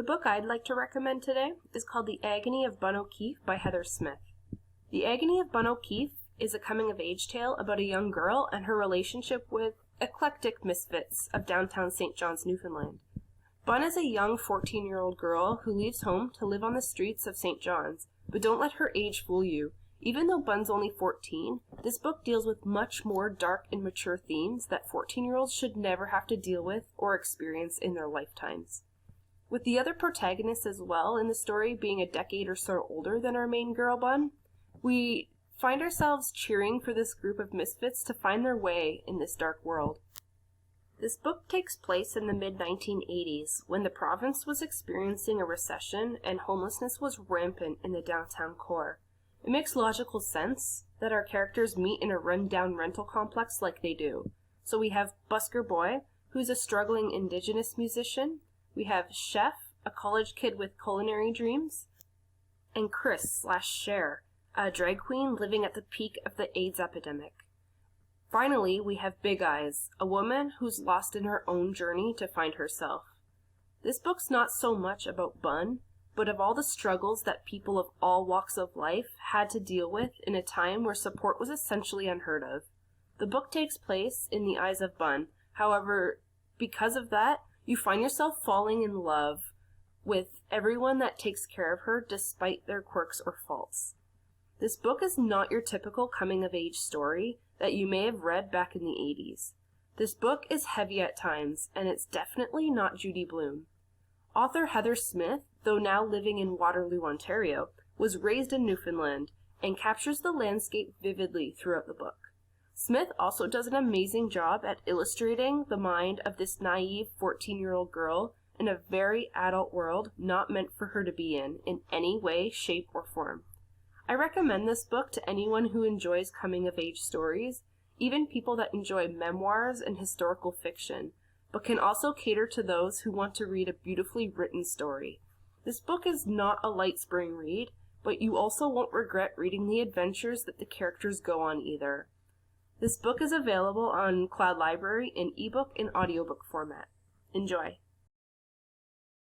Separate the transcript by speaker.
Speaker 1: The book I'd like to recommend today is called The Agony of Bun by Heather Smith. The Agony of Bun is a coming-of-age tale about a young girl and her relationship with eclectic misfits of downtown St. John's, Newfoundland. Bun is a young 14-year-old girl who leaves home to live on the streets of St. John's, but don't let her age fool you. Even though Bun's only 14, this book deals with much more dark and mature themes that 14-year-olds should never have to deal with or experience in their lifetimes. With the other protagonists as well in the story being a decade or so older than our main girl Bun, we find ourselves cheering for this group of misfits to find their way in this dark world. This book takes place in the mid-1980s when the province was experiencing a recession and homelessness was rampant in the downtown core. It makes logical sense that our characters meet in a run-down rental complex like they do. So we have Busker Boy, who's a struggling Indigenous musician. We have Chef, a college kid with culinary dreams. And Chris/Cher, a drag queen living at the peak of the AIDS epidemic. Finally, we have Big Eyes, a woman who's lost in her own journey to find herself. This book's not so much about Bun, but of all the struggles that people of all walks of life had to deal with in a time where support was essentially unheard of. The book takes place in the eyes of Bun. However, because of that, you find yourself falling in love with everyone that takes care of her despite their quirks or faults. This book is not your typical coming-of-age story that you may have read back in the 80s. This book is heavy at times, and it's definitely not Judy Blume. Author Heather Smith, though now living in Waterloo, Ontario, was raised in Newfoundland and captures the landscape vividly throughout the book. Smith also does an amazing job at illustrating the mind of this naive 14-year-old girl in a very adult world not meant for her to be in any way, shape, or form. I recommend this book to anyone who enjoys coming-of-age stories, even people that enjoy memoirs and historical fiction, but can also cater to those who want to read a beautifully written story. This book is not a light spring read, but you also won't regret reading the adventures that the characters go on either. This book is available on Cloud Library in ebook and audiobook format. Enjoy!